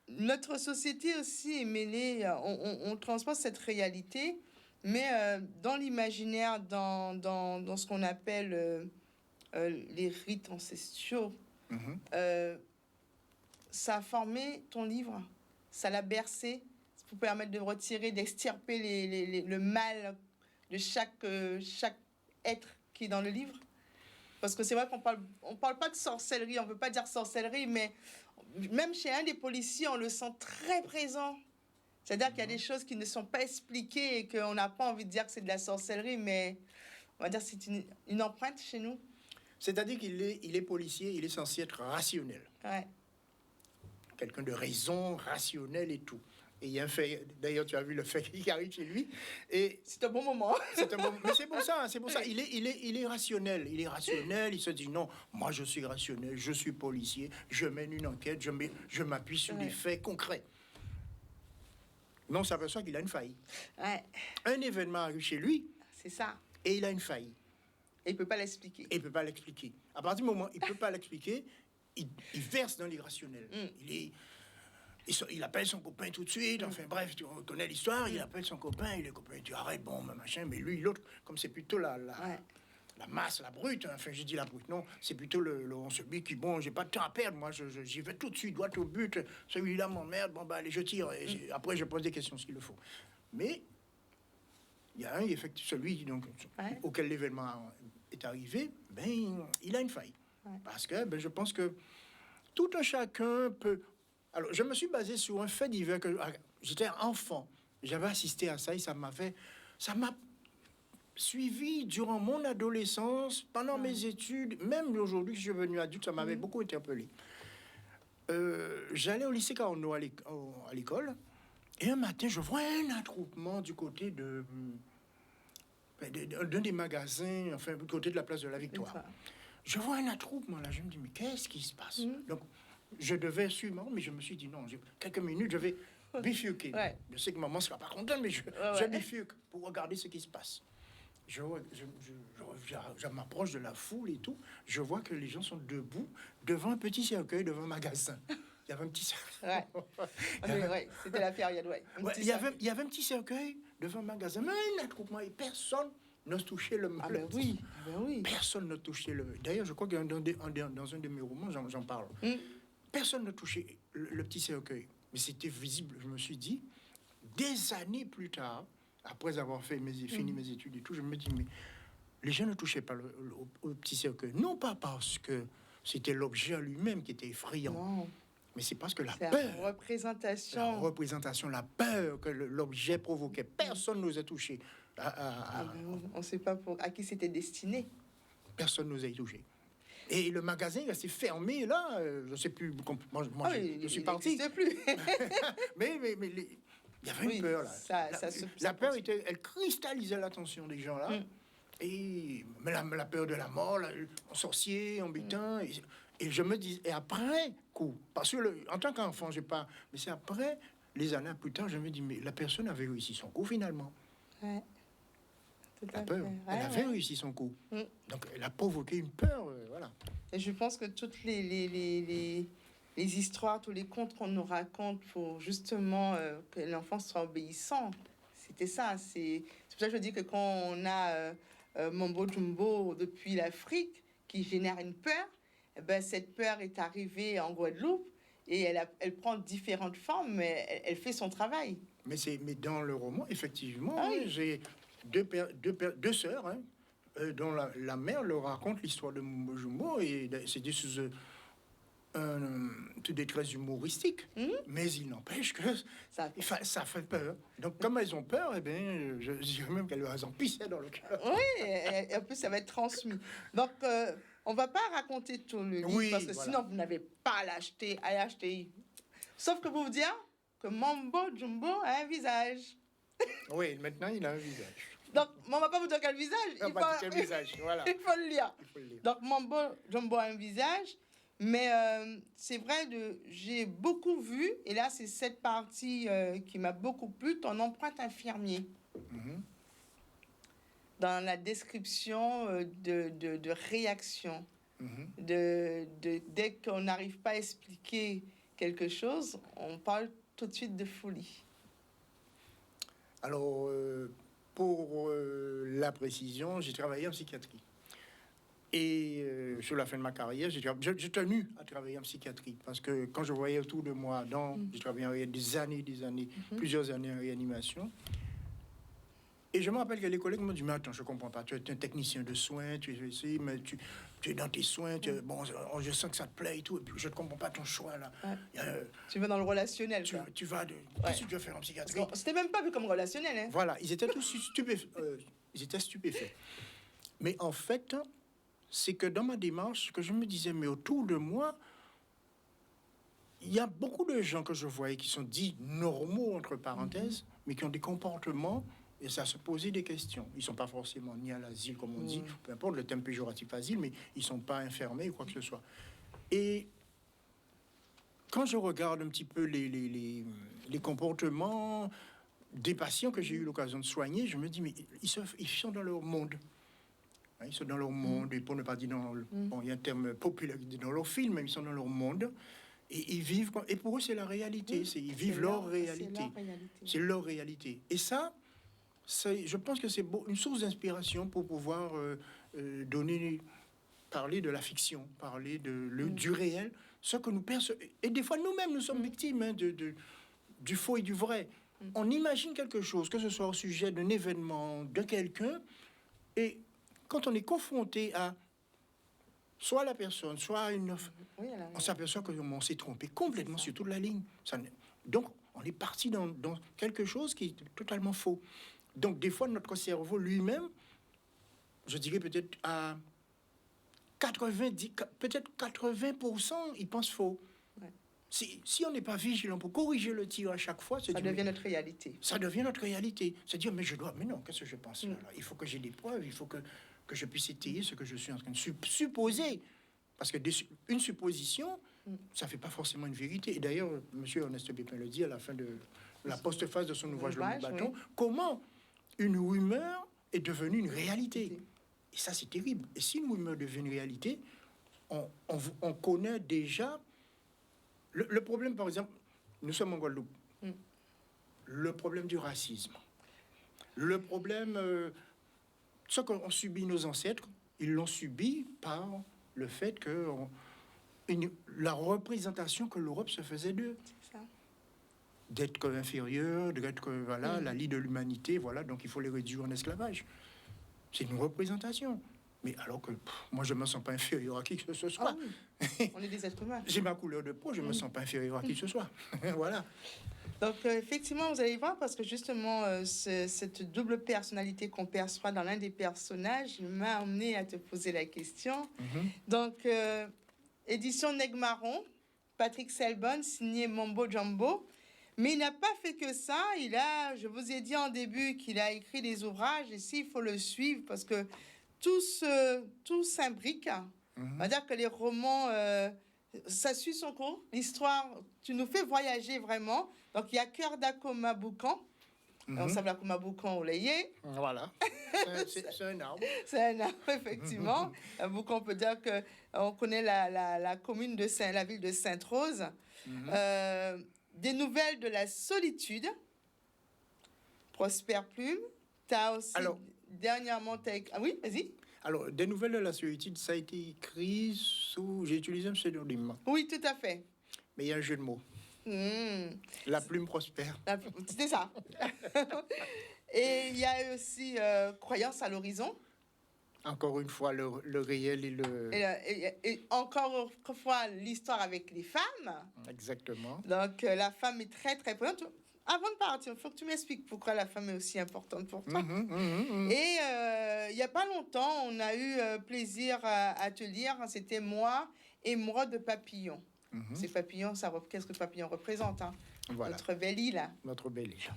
Notre société aussi est mêlée. On transpose cette réalité, mais dans l'imaginaire, dans ce qu'on appelle les rites ancestraux, Mhm. ça a formé ton livre, ça l'a bercé pour permettre de retirer, d'extirper le mal de chaque être qui est dans le livre. Parce que c'est vrai on parle pas de sorcellerie, on veut pas dire sorcellerie, mais même chez un des policiers, on le sent très présent. C'est-à-dire qu'il y a des choses qui ne sont pas expliquées et qu'on n'a pas envie de dire que c'est de la sorcellerie, mais on va dire que c'est une empreinte chez nous. C'est-à-dire qu'il est policier, il est censé être rationnel. Ouais. Quelqu'un de raison, rationnel et tout. Et il y a un fait, d'ailleurs, tu as vu le fait qui arrive chez lui. Et C'est un bon moment. c'est un bon, mais c'est pour ça. Il est rationnel. Il est rationnel. Il se dit non, moi je suis rationnel, je suis policier, je mène une enquête, je m'appuie sur des faits concrets. Mais on s'aperçoit qu'il a une faille. Ouais, Un événement arrive chez lui c'est ça. et il a une faille. Et il peut pas l'expliquer. Et il ne peut pas l'expliquer. À partir du moment où il ne peut pas l'expliquer, il verse dans l'irrationnel. Il appelle son copain tout de suite. Enfin bref, tu connais l'histoire. Il appelle son copain. Et le copain dit arrête, bon, machin. Mais lui, l'autre, comme c'est plutôt la masse, la brute. Enfin, j'ai dit la brute. Non, c'est plutôt celui qui, bon, j'ai pas de temps à perdre. Moi, j'y vais tout de suite, droit au but. Celui-là m'emmerde. Bon, bah, allez, je tire. Et après, je pose des questions s'il le faut. Mais il y a un, effectivement, celui donc, auquel l'événement est arrivé, ben, il a une faille. Parce que ben, je pense que tout un chacun peut... Alors, je me suis basé sur un fait divers que j'étais enfant. J'avais assisté à ça et ça m'a suivi durant mon adolescence, pendant mes études, même aujourd'hui que je suis devenu adulte, ça m'avait beaucoup interpellé. J'allais au lycée Carnot à l'école et un matin, je vois un attroupement du côté d'un des magasins, enfin, du côté de la place de la Victoire. Je vois un attroupement là, je me dis, mais qu'est-ce qui se passe? Donc, je devais suivre, mais je me suis dit, non, quelques minutes, je vais bifurquer. Je sais que maman ne sera pas contente, mais je bifurque pour regarder ce qui se passe. Je m'approche de la foule et tout. Je vois que les gens sont debout devant un petit cercueil, devant un magasin. Il y avait un petit cercueil. C'était la période, il y avait un petit cercueil devant un magasin, mais un attroupement et personne n'ose toucher le Ah ben oui, Personne n'a touché le... D'ailleurs, je crois que dans un de mes romans, j'en parle. Personne n'a touché le petit cercueil. Mais c'était visible, je me suis dit, des années plus tard, après avoir fini mes études et tout, je me dis, mais les gens ne touchaient pas au petit cercueil. Non pas parce que c'était l'objet lui-même qui était effrayant. Non. Mais c'est parce que la C'est peur... La représentation, la peur que l'objet provoquait. Personne n'osait toucher. On ne sait pas à qui c'était destiné. Personne n'osait y toucher. Et le magasin restait fermé, là, je ne sais plus, je suis parti. Plus. mais il y avait une peur, là. La peur, elle cristallisait l'attention des gens, là. Et la peur de la mort, en sorcier, en butin. Et je me dis, et après coup, parce que en tant qu'enfant, je pas, mais c'est après, les années plus tard, je me dis, mais la personne avait réussi son coup, finalement. La peur, elle avait réussi son coup. Donc, elle a provoqué une peur, voilà. Et je pense que toutes les histoires, tous les contes qu'on nous raconte pour justement que l'enfant soit obéissant, c'était ça. C'est pour ça que je dis que quand on a Mambo Jumbo depuis l'Afrique qui génère une peur, eh ben, cette peur est arrivée en Guadeloupe et elle prend différentes formes, mais elle fait son travail. Mais dans le roman, effectivement, deux sœurs, hein, dont la mère leur raconte l'histoire de Mumbo Jumbo, et c'était sous des traits humoristiques, mais il n'empêche que ça fait peur. Donc, comme elles ont peur, eh bien, je dirais même qu'elles en pissaient dans le cœur. Oui, et en plus, ça va être transmis. Donc, on va pas raconter tout le livre, Oui, parce que voilà. sinon, vous n'avez pas à l'acheter, Sauf que vous dire que Mambo Jumbo a un visage. Oui, maintenant, il a un visage. Donc, on va pas vous dire quel visage. On va dire quel visage, voilà. Il faut le lire. Il faut le lire. Donc, Mambo Jumbo a un visage. Mais c'est vrai, j'ai beaucoup vu, et là, c'est cette partie qui m'a beaucoup plu, ton empreinte infirmier. Dans la description de réaction. Dès qu'on n'arrive pas à expliquer quelque chose, on parle tout de suite de folie. Alors, pour la précision, j'ai travaillé en psychiatrie. Et sur la fin de ma carrière, j'ai tenu à travailler en psychiatrie. Parce que quand je voyais autour de moi, j'ai travaillé des années, plusieurs années en réanimation. Et je me rappelle que les collègues m'ont dit, mais attends, je ne comprends pas, tu es un technicien de soins, tu es ici, mais tu es dans tes soins, bon, je sens que ça te plaît et tout, et puis je ne comprends pas ton choix, là. Tu vas dans le relationnel, tu vas qu'est-ce que tu vas faire en psychiatrie? C'était même pas vu comme relationnel, hein. Voilà, ils étaient tous stupéfaits. Mais en fait, c'est que dans ma démarche, que je me disais, mais autour de moi, il y a beaucoup de gens que je voyais qui sont dits normaux, entre parenthèses, mais qui ont des comportements, et ça se posait des questions. Ils ne sont pas forcément ni à l'asile, comme on dit, peu importe le terme péjoratif asile, mais ils ne sont pas enfermés ou quoi que ce soit. Et quand je regarde un petit peu les comportements des patients que j'ai eu l'occasion de soigner, je me dis, mais ils sont dans leur monde. Ils sont dans leur monde, et pour ne pas dire bon, il y a un terme populaire qui dit dans leur film, mais ils sont dans leur monde, et ils vivent, et pour eux c'est la réalité, ils vivent leur réalité. C'est leur réalité. Et ça, je pense que c'est une source d'inspiration pour pouvoir parler de la fiction, parler du réel, ce que nous percevons. Et des fois, nous-mêmes, nous sommes victimes du faux et du vrai. On imagine quelque chose, que ce soit au sujet d'un événement, de quelqu'un, et quand on est confronté à soit la personne, soit une... on s'aperçoit qu'on s'est trompé complètement sur toute la ligne. Donc, on est parti dans quelque chose qui est totalement faux. Donc, des fois, notre cerveau lui-même, je dirais peut-être à 80%, il pense faux. Ouais. Si on n'est pas vigilant pour corriger le tir à chaque fois, ça devient notre réalité. Ça devient notre réalité. C'est dire, mais non, qu'est-ce que je pense là? Il faut que j'ai des preuves, il faut que je puisse étayer ce que je suis en train de supposer. Parce que une supposition, ça ne fait pas forcément une vérité. Et d'ailleurs, M. Ernest Pépin le dit à la fin de la postface de son ouvrage Le Bâton, comment une rumeur est devenue une réalité. Et ça, c'est terrible. Et si une rumeur devient une réalité, on connaît déjà... Le problème, par exemple, nous sommes en Guadeloupe. Le problème du racisme. Le problème... ce qu'ont subi nos ancêtres, ils l'ont subi par le fait que la représentation que l'Europe se faisait d'eux. D'être inférieur, d'être la lie de l'humanité, voilà, donc il faut les réduire en esclavage. C'est une représentation. Mais alors que moi, je ne me sens pas inférieur à qui que ce soit. On est des êtres humains. J'ai ma couleur de peau, je ne me sens pas inférieur à qui que ce soit. Voilà. Donc, effectivement, vous allez voir, parce que justement, cette double personnalité qu'on perçoit dans l'un des personnages m'a amené à te poser la question. Donc, édition Negmaron, Patrick Selbonne, signé Mambo Jumbo. Mais il n'a pas fait que ça. Je vous ai dit en début qu'il a écrit des ouvrages. Et il faut le suivre parce que tout s'imbrique. On va dire que les romans, ça suit son cours. L'histoire, tu nous fais voyager vraiment. Donc, il y a Cœur d'Akoma Boucan. On s'appelle Akoma Boucan Olayé. Voilà. C'est un arbre. C'est un arbre, effectivement. Boucan, on peut dire qu'on connaît la commune de la ville de Sainte-Rose. Des nouvelles de la solitude, Prosper Plume. Tu as aussi dernièrement... Ah oui, vas-y. Alors, des nouvelles de la solitude, ça a été écrit sous... J'ai utilisé un pseudonyme. Oui, tout à fait. Mais il y a un jeu de mots. La plume prospère. C'était ça. Et il y a aussi Croyance à l'horizon. Encore une fois, le réel et le... Et encore une fois, l'histoire avec les femmes. Exactement. Donc, la femme est très, très importante. Avant de partir, il faut que tu m'expliques pourquoi la femme est aussi importante pour toi. Et il n'y a pas longtemps, on a eu plaisir à te lire. C'était Moi, Émeraude de Papillon. Ces papillons, qu'est-ce que Papillon représente, hein? Voilà. Notre belle île. Notre belle île.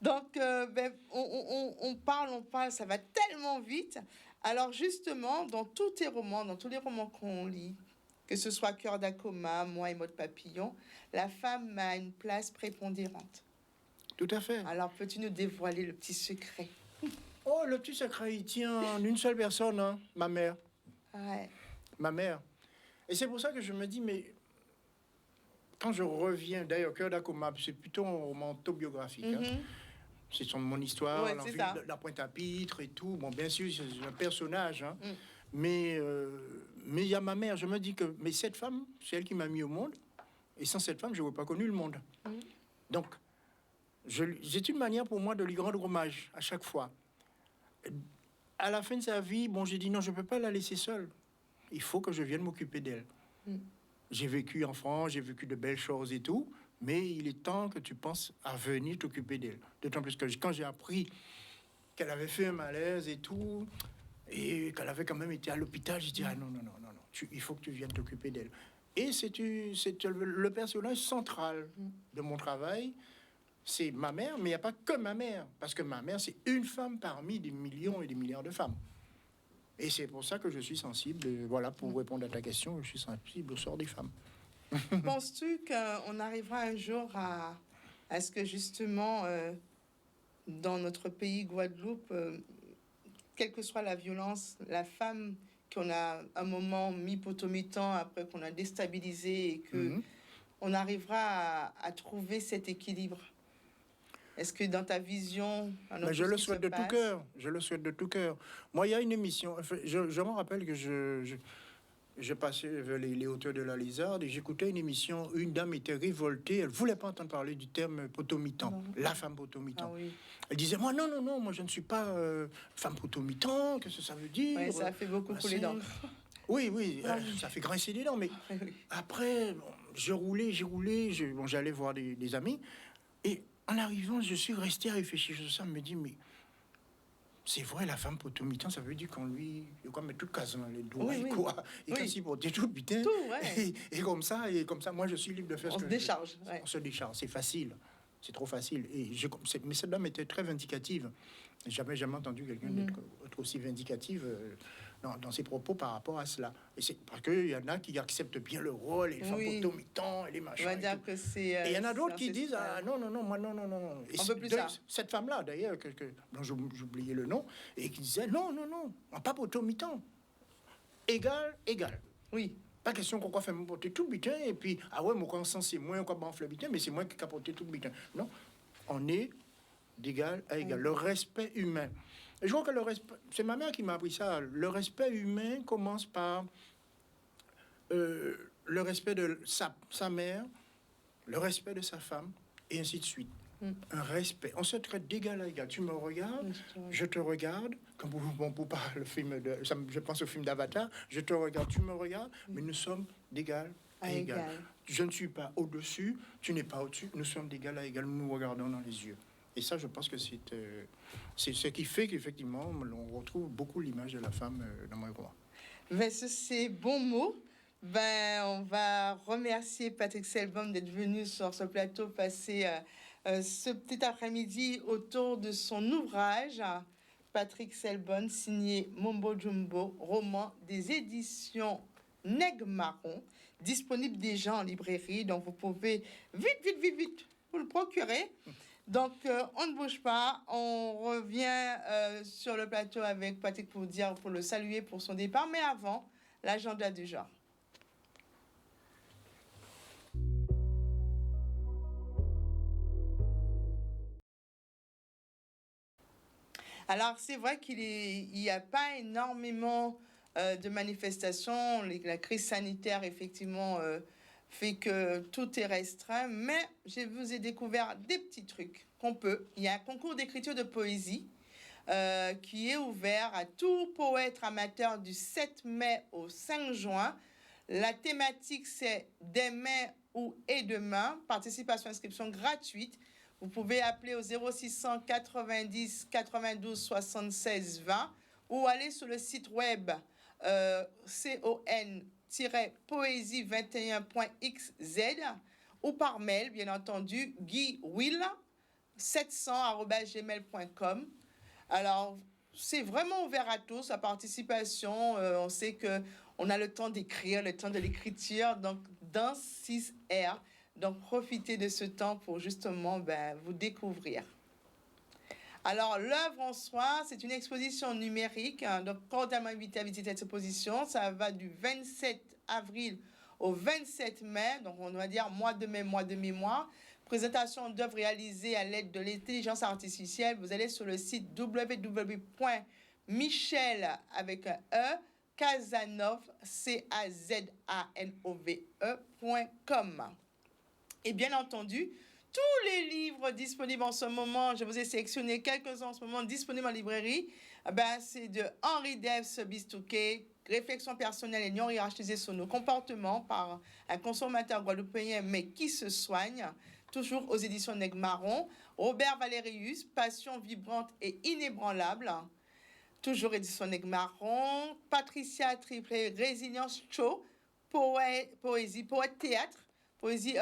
Donc, on parle, ça va tellement vite. Alors, justement, dans tous tes romans, dans tous les romans qu'on lit, que ce soit Cœur d'Acoma, Moi et Mode Papillon, la femme a une place prépondérante. Tout à fait. Alors, peux-tu nous dévoiler le petit secret? Oh, le petit secret, il tient en une seule personne, hein, ma mère. Ouais. Ma mère. Et c'est pour ça que je me dis, mais quand je reviens, d'ailleurs, Cœur d'Acoma, c'est plutôt un roman autobiographique. Hein. C'est mon histoire, Ouais, l'envie ça. de la Pointe-à-Pitre et tout. Bon, bien sûr, c'est un personnage, hein. Mais il y a ma mère. Je me dis que mais cette femme, c'est elle qui m'a mis au monde. Et sans cette femme, je n'aurais pas connu le monde. Donc, c'est une manière pour moi de lui rendre hommage à chaque fois. À la fin de sa vie, bon, j'ai dit non, je ne peux pas la laisser seule. Il faut que je vienne m'occuper d'elle. J'ai vécu en France, j'ai vécu de belles choses et tout, mais il est temps que tu penses à venir t'occuper d'elle. D'autant plus que quand j'ai appris qu'elle avait fait un malaise et tout, et qu'elle avait quand même été à l'hôpital, j'ai dit ah non, il faut que tu viennes t'occuper d'elle. Et c'est le personnage central de mon travail. C'est ma mère, mais il n'y a pas que ma mère, parce que ma mère, c'est une femme parmi des millions et des milliards de femmes. Et c'est pour ça que je suis sensible, voilà, pour répondre à ta question, je suis sensible au sort des femmes. Penses-tu qu'on arrivera un jour à ce que justement, dans notre pays, Guadeloupe, quelle que soit la violence, la femme qu'on a un moment mis potomitan après qu'on a déstabilisé et que on arrivera à trouver cet équilibre? Est-ce que dans ta vision... Mais je le souhaite de tout cœur. Je le souhaite de tout cœur. Moi, il y a une émission... Enfin, je me rappelle que je passais vers les hauteurs de la Lézarde et j'écoutais une émission. Une dame était révoltée. Elle ne voulait pas entendre parler du terme potomitan. La femme potomitan. Ah, oui. Elle disait, moi, non, moi, je ne suis pas femme potomitan. Qu'est-ce que ça veut dire? Oui, ça a fait beaucoup couler d'encre. Oui, ça fait grincer les dents. Mais après, bon, j'ai roulé. J'allais voir des amis. Et en arrivant, je suis resté à réfléchir sur ça. Je me dis, mais c'est vrai, la femme potomitan, ça veut dire qu'on lui... Il quoi mettre toute case dans les doigts et quoi. Et quand il portait tout, putain. Tout, ouais. Et comme ça, moi, je suis libre de faire ce que je décharge. On se décharge, c'est facile. C'est trop facile. Mais cette dame était très vindicative. Jamais entendu quelqu'un être aussi vindicative dans ses propos par rapport à cela. Et c'est parce qu'il y en a qui acceptent bien le rôle, les femmes potomitans et les machins. On va dire que c'est... et il y en a d'autres qui disent non, moi non. Et on veut plus ça. Cette femme-là, d'ailleurs, dont j'oubliais le nom, et qui disait non, pas potomitan. Égal. Oui. Pas question qu'on va faire porter tout le butin, et puis, ah ouais, mon conscience, c'est moi, on va banfler le butin, mais c'est moi qui ai porté tout le butin. Non, on est d'égal à égal. Le respect humain. Et je crois que le respect, c'est ma mère qui m'a appris ça. Le respect humain commence par le respect de sa mère, le respect de sa femme, et ainsi de suite. Un respect. On se traite d'égal à égal. Tu me regardes, je te regarde. Comme pour pas le film je pense au film d'Avatar. Je te regarde, tu me regardes, mais nous sommes d'égal à égal. Je ne suis pas au-dessus, tu n'es pas au-dessus. Nous sommes d'égal à égal. Nous nous regardons dans les yeux. Et ça, je pense que c'est ce qui fait qu'effectivement, on retrouve beaucoup l'image de la femme dans mon roman. Ben, ces bons mots. On va remercier Patrick Selbonne d'être venu sur ce plateau, passer ce petit après-midi autour de son ouvrage. Patrick Selbonne, signé Mombo Jumbo, roman des éditions Nègre Marron, disponible déjà en librairie. Donc, vous pouvez vite vous le procurer. Donc, on ne bouge pas. On revient sur le plateau avec Patrick pour le saluer pour son départ. Mais avant, l'agenda du genre. Alors, c'est vrai qu'il n'y a pas énormément de manifestations. La crise sanitaire, effectivement, fait que tout est restreint, mais je vous ai découvert des petits trucs qu'on peut. Il y a un concours d'écriture de poésie qui est ouvert à tout poète amateur du 7 mai au 5 juin. La thématique, c'est demain ou et demain. Participation, inscription gratuite. Vous pouvez appeler au 0600 90 92 76 20 ou aller sur le site web con-poésie21.xz ou par mail, bien entendu, guywill700@gmail.com. Alors, c'est vraiment ouvert à tous, la participation. On sait qu'on a le temps d'écrire, le temps de l'écriture, donc dans 6R. Donc, profitez de ce temps pour justement vous découvrir. Alors, l'œuvre en soi, c'est une exposition numérique. Donc, cordialement invité à visiter cette exposition. Ça va du 27 avril au 27 mai. Donc, on va dire mois de mai, mois de mémoire. Présentation d'œuvres réalisées à l'aide de l'intelligence artificielle. Vous allez sur le site www.michel avec un E, Casanove, CAZANOVE.com. Et bien entendu, tous les livres disponibles en ce moment, je vous ai sélectionné quelques-uns en ce moment disponibles en librairie, c'est de Henri Debs Bistouquet, Réflexion personnelle et non hiérarchisée sur nos comportements par un consommateur guadeloupéen mais qui se soigne, toujours aux éditions Nègre Marron. Robert Valérius, Passion vibrante et inébranlable, toujours édition Nègre Marron. Patricia Triplé, Résilience Cho, poésie, poète théâtre, poésie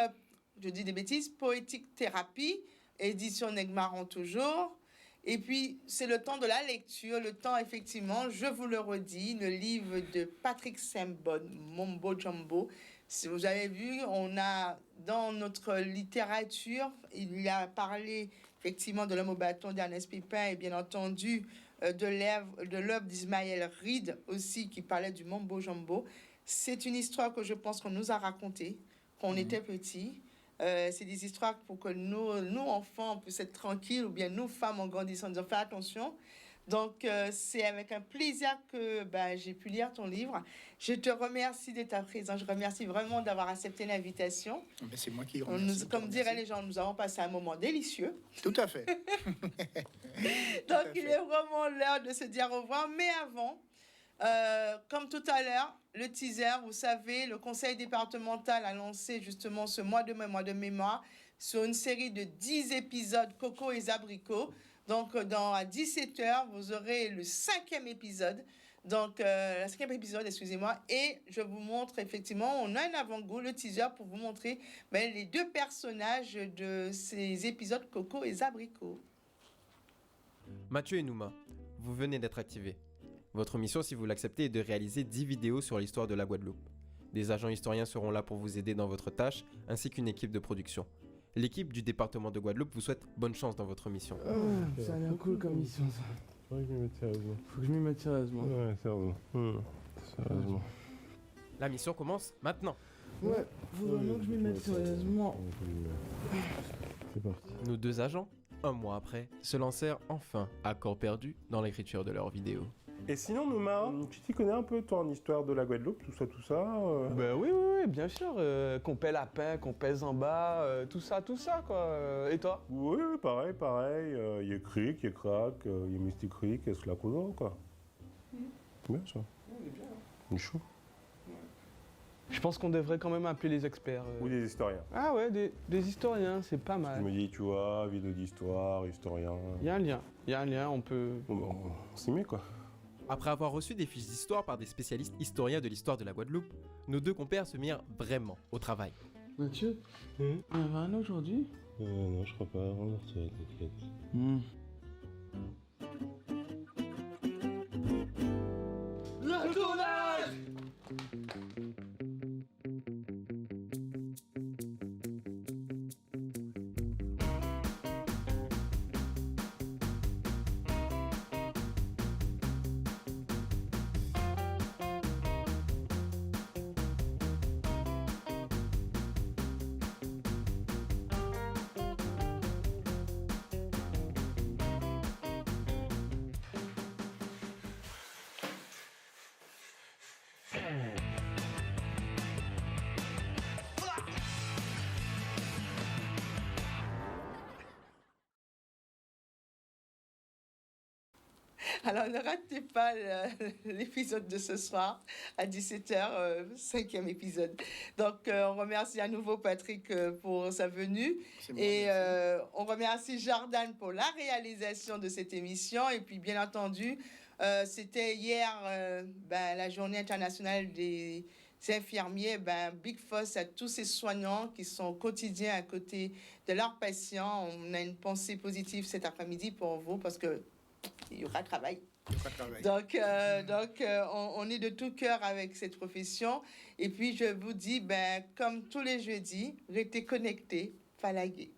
je dis des bêtises, Poétique Thérapie, édition Nègre Marron toujours. Et puis, c'est le temps de la lecture, le temps, effectivement, je vous le redis, le livre de Patrick Sembonne, Mombo Jumbo. Si vous avez vu, on a, dans notre littérature, il a parlé, effectivement, de L'homme au bâton d'Ernest Pépin et bien entendu de l'œuvre d'Ismaël Reed aussi, qui parlait du Mombo Jumbo. C'est une histoire que je pense qu'on nous a racontée quand on était petits. C'est des histoires pour que nous enfants, on puisse être tranquilles, ou bien nous, femmes, en grandissant, en disant, fais attention. Donc, c'est avec un plaisir que j'ai pu lire ton livre. Je te remercie de ta présence. Je remercie vraiment d'avoir accepté l'invitation. C'est moi qui remercie. Comme diraient les gens, nous avons passé un moment délicieux. Tout à fait. Donc, il est vraiment l'heure de se dire au revoir. Mais avant, comme tout à l'heure, le teaser, vous savez, le conseil départemental a lancé justement ce mois de mémoire sur une série de 10 épisodes Coco et Abricots. Donc, à 17h, vous aurez le 5e épisode. Donc, le 5e épisode, excusez-moi. Et je vous montre, effectivement, on a un avant-goût, le teaser, pour vous montrer les deux personnages de ces épisodes Coco et Abricots. Mathieu et Nouma, vous venez d'être activés. Votre mission, si vous l'acceptez, est de réaliser 10 vidéos sur l'histoire de la Guadeloupe. Des agents historiens seront là pour vous aider dans votre tâche, ainsi qu'une équipe de production. L'équipe du département de Guadeloupe vous souhaite bonne chance dans votre mission. Ça a l'air cool comme mission, ça. Faudrait que je m'y mette sérieusement. Faut que je m'y mette sérieusement. Ouais, sérieusement. Sérieusement. La mission commence maintenant. Ouais, faut vraiment que je m'y mette sérieusement. C'est parti. Nos deux agents, un mois après, se lancèrent enfin à corps perdu dans l'écriture de leurs vidéos. Et sinon, Nouma, tu t'y connais un peu, toi, en histoire de la Guadeloupe, tout ça Bah oui, bien sûr. Qu'on paie lapin, qu'on pèse en bas, tout ça, quoi. Et toi? Oui, pareil. Il y a Cric, il y a Crac, il y a Mystic Creek, il y a Slacozo, quoi. Bien, ça. On est bien. On est chaud. Je pense qu'on devrait quand même appeler les experts. Ou des historiens. Ah ouais, des historiens, c'est pas Je mal. me dis, tu vois, vidéo d'histoire, historien. Il y a un lien, on peut... Bon, on s'y met, quoi. Après avoir reçu des fiches d'histoire par des spécialistes historiens de l'histoire de la Guadeloupe, nos deux compères se mirent vraiment au travail. Mathieu, il y en avait un aujourd'hui? Non, je crois pas, on en retient, t'inquiète. Le tournage! Alors, ne ratez pas l'épisode de ce soir à 17h, cinquième épisode. Donc, on remercie à nouveau Patrick pour sa venue. C'est moi, Et merci. on remercie Jordan pour la réalisation de cette émission. Et puis, bien entendu, c'était hier la journée internationale des infirmiers. Big Foss à tous ces soignants qui sont au quotidien à côté de leurs patients. On a une pensée positive cet après-midi pour vous parce que il y aura travail. Pas de travail. Donc, on est de tout cœur avec cette profession. Et puis, je vous dis, comme tous les jeudis, restez connectés, pas lagués.